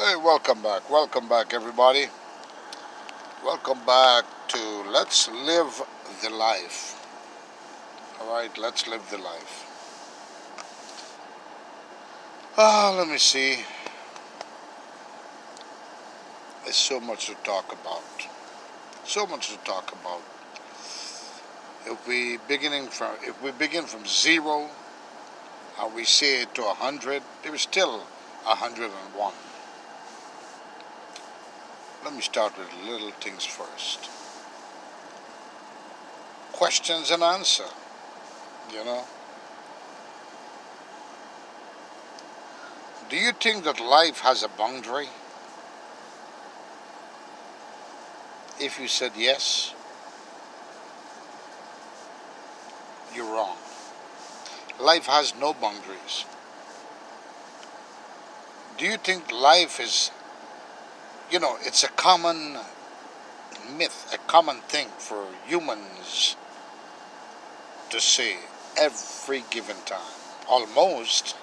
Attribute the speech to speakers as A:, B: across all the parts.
A: Hey, welcome back, everybody. Welcome back to Let's Live the Life. All right, let's live the life. Let me see. There's so much to talk about. So much to talk about. If we begin from zero, how we say it to 100, there is still 101. Let me start with little things first. Questions and answer. You know. Do you think that life has a boundary? If you said yes, you're wrong. Life has no boundaries. Do you think life is, it's a common myth, a common thing for humans to say every given time? Almost.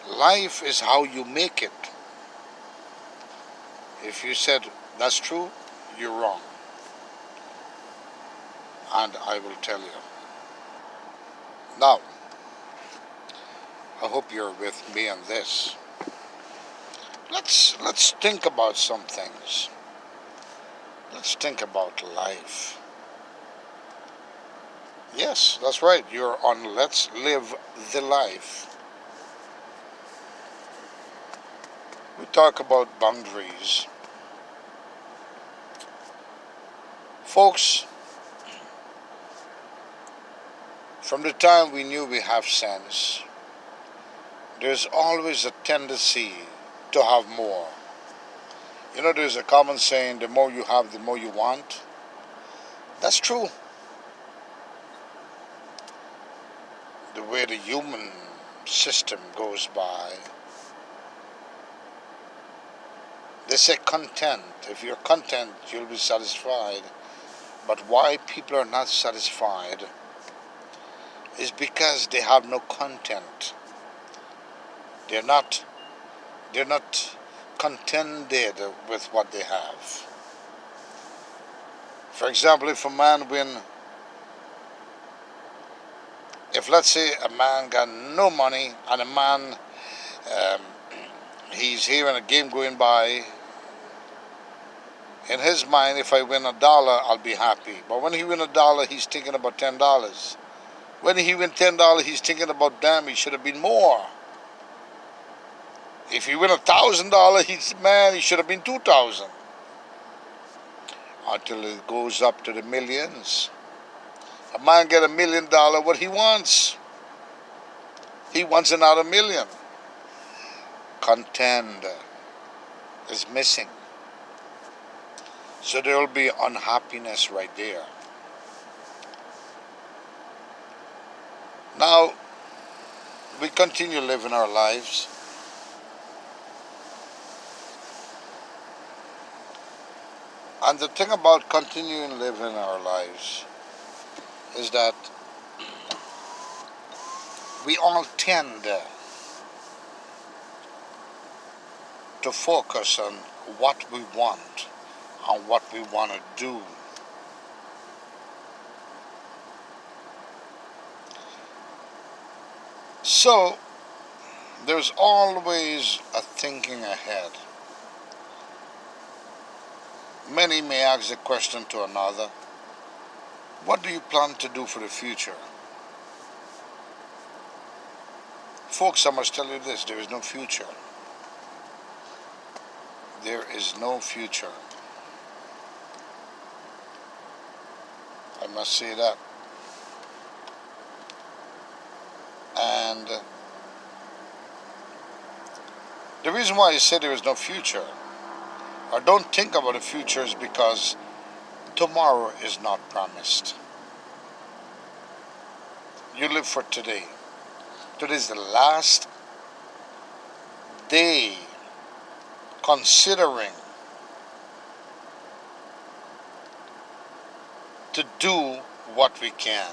A: Life is how you make it. If you said that's true, you're wrong. And I will tell you. Now, I hope you're with me on this. Let's think about some things. Let's think about life. Yes, that's right. You're on Let's Live the Life. We talk about boundaries. Folks, from the time we knew we have sense, there's always a tendency to have more. There's a common saying, the more you have, the more you want. That's true. The way the human system goes by. They say content. If you're content, you'll be satisfied. But why people are not satisfied is because they have no content. They're not contented with what they have. For example, if let's say a man got no money and a man um, he's hearing a game going by, in his mind, if I win $1, I'll be happy. But when he win $1, he's thinking about $10. When he win $10, he's thinking about, damn, he should have been more. If he win $1,000, he should have been 2,000. Until it goes up to the millions. A man get $1 million, what he wants? He wants another million. Content is missing. So there will be unhappiness right there. Now, we continue living our lives. And the thing about continuing living our lives is that we all tend to focus on what we want and what we want to do. So, there's always a thinking ahead. Many may ask the question to another, what do you plan to do for the future? Folks, I must tell you this, there is no future. There is no future. I must say that. And the reason why I say there is no future, or don't think about the future, is because tomorrow is not promised. You live for today. Today is the last day considering to do what we can.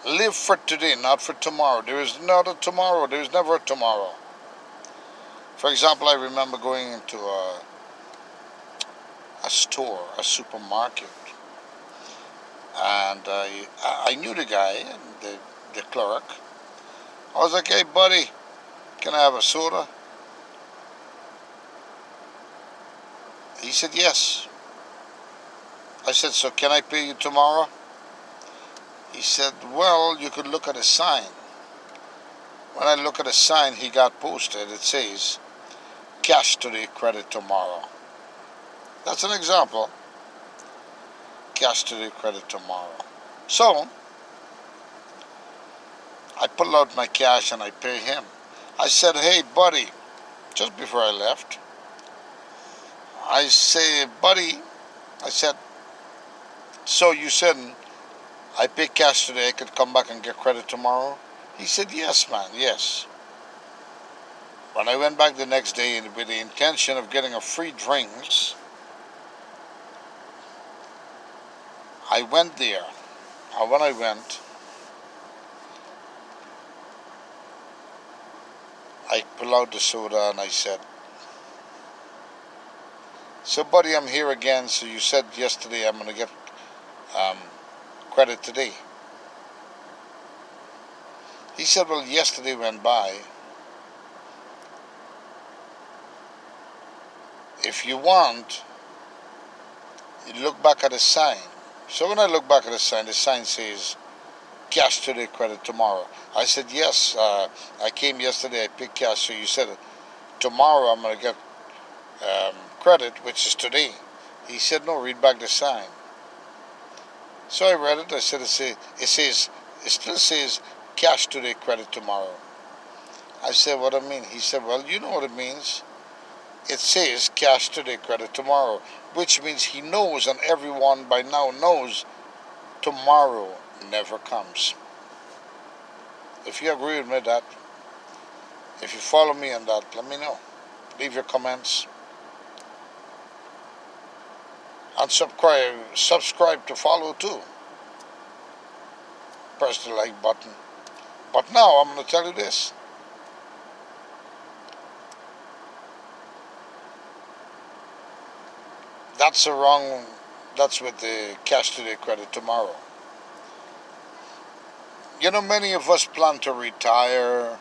A: Live for today, not for tomorrow. There is not a tomorrow. There is never a tomorrow. For example, I remember going into a store, a supermarket, and I knew the guy, the clerk. I was like, "Hey, buddy, can I have a soda?" He said, "Yes." I said, "So can I pay you tomorrow?" He said, "Well, you could look at a sign." When I look at a sign he got posted, it says, "Cash today, credit tomorrow." That's an example. Cash today, credit tomorrow. So, I pull out my cash and I pay him. I said, "Hey, buddy," just before I left, I say, "Buddy," I said, "so you said I pay cash today, I could come back and get credit tomorrow?" He said, "Yes, man, yes." When I went back the next day with the intention of getting a free drinks, I went there. And when I went, I pulled out the soda and I said, "So, buddy, I'm here again. So you said yesterday I'm going to get um, credit today." He said, "Well, yesterday went by. If you want, you look back at the sign." So when I look back at the sign says, "Cash today, credit tomorrow." I said, "Yes, I came yesterday, I paid cash, so you said tomorrow I'm going to get credit, which is today." He said, "No, read back the sign." So I read it. I said, it still says cash today, credit tomorrow." I said, "What do I mean?" He said, "Well, you know what it means. It says cash today, credit tomorrow," which means he knows, and everyone by now knows, tomorrow never comes. If you agree with me that, if you follow me on that, let me know. Leave your comments and subscribe to follow too. Press the like button. But now I'm going to tell you this. That's a wrong. That's with the cash today, credit tomorrow. You know, many of us plan to retire.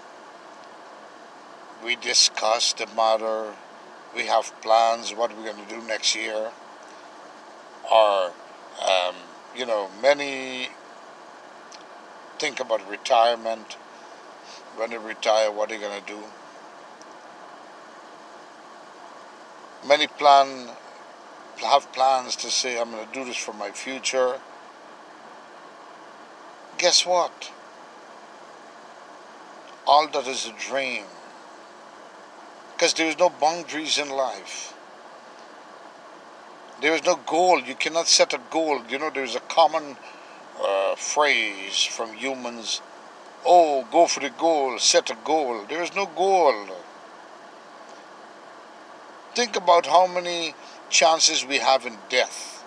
A: We discuss the matter. We have plans what we're going to do next year. Or, um, many think about retirement. When they retire, what they're going to do. Many have plans to say, "I'm going to do this for my future." Guess what? All that is a dream. Because there is no boundaries in life. There is no goal. You cannot set a goal. You know, there's a common phrase from humans: "Oh, go for the goal, set a goal." There is no goal. Think about how many chances we have in death,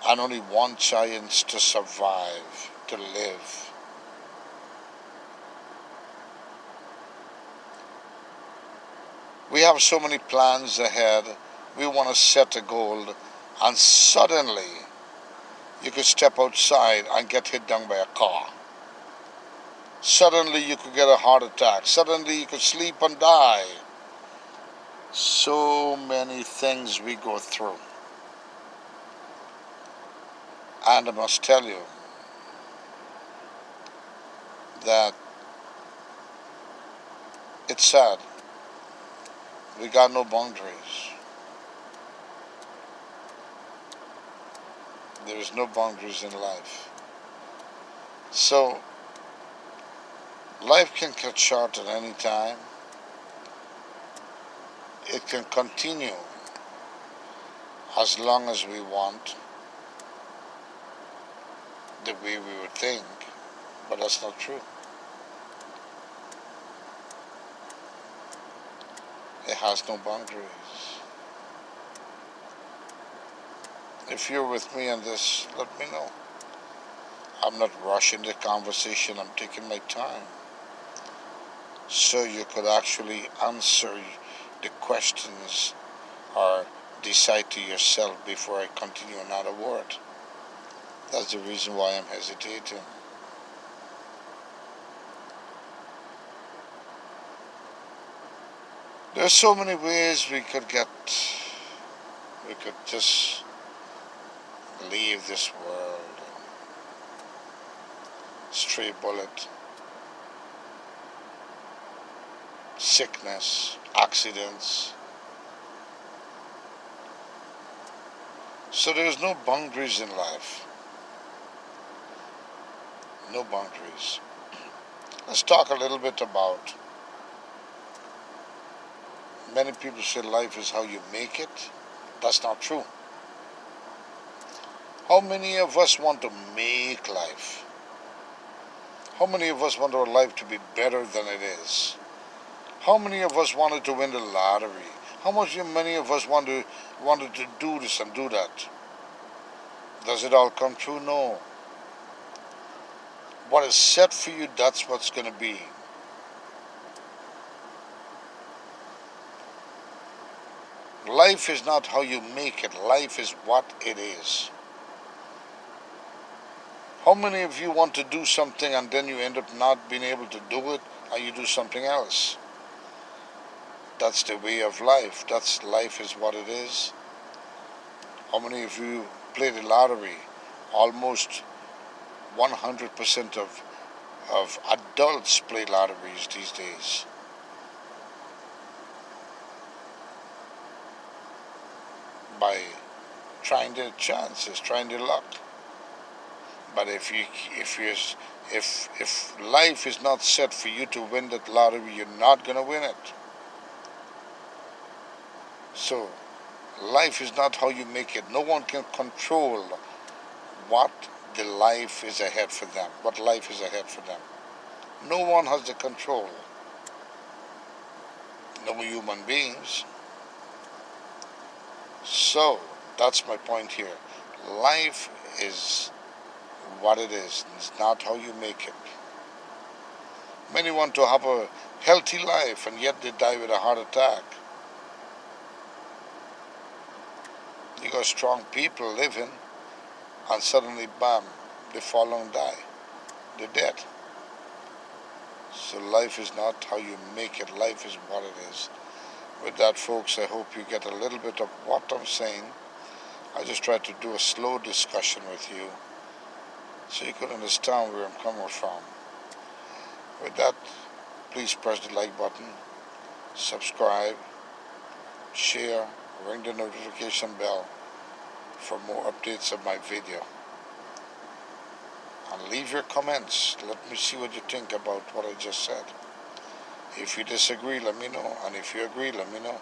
A: and only one chance to survive, to live. We have so many plans ahead. We want to set a goal, and suddenly you could step outside and get hit down by a car. Suddenly you could get a heart attack. Suddenly you could sleep and die. So many things we go through. And I must tell you that it's sad. We got no boundaries. There is no boundaries in life. So life can cut short at any time. It can continue as long as we want, the way we would think, but that's not true. It has no boundaries. If you're with me on this, let me know. I'm not rushing the conversation, I'm taking my time. so you could actually answer the questions or decide to yourself before I continue another word. That's the reason why I'm hesitating. There's so many ways we could just leave this world. Stray bullet, sickness, accidents. So there's no boundaries in life. No boundaries. Let's talk a little bit about, many people say life is how you make it. That's not true. How many of us want to make life? How many of us want our life to be better than it is? How many of us wanted to win the lottery? Many of us wanted to do this and do that? Does it all come true? No. What is set for you, that's what's going to be. Life is not how you make it. Life is what it is. How many of you want to do something and then you end up not being able to do it and you do something else? That's the way of life. That's life is what it is. How many of you play the lottery? Almost 100% of adults play lotteries these days. By trying their chances, trying their luck. But if life is not set for you to win that lottery, you're not gonna win it. So life is not how you make it. No one can control what the life is ahead for them. What life is ahead for them. No one has the control. No human beings. So that's my point here. Life is what it is. It's not how you make it. Many want to have a healthy life and yet they die with a heart attack. You got strong people living and suddenly bam, they fall and die. They're dead. So life is not how you make it. Life is what it is. With that, folks, I hope you get a little bit of what I'm saying. I just tried to do a slow discussion with you so you could understand where I'm coming from. With that, please press the like button, subscribe, share, ring the notification bell for more updates of my video. And leave your comments. Let me see what you think about what I just said. If you disagree, let me know. And if you agree, let me know.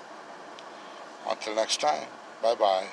A: Until next time, bye-bye.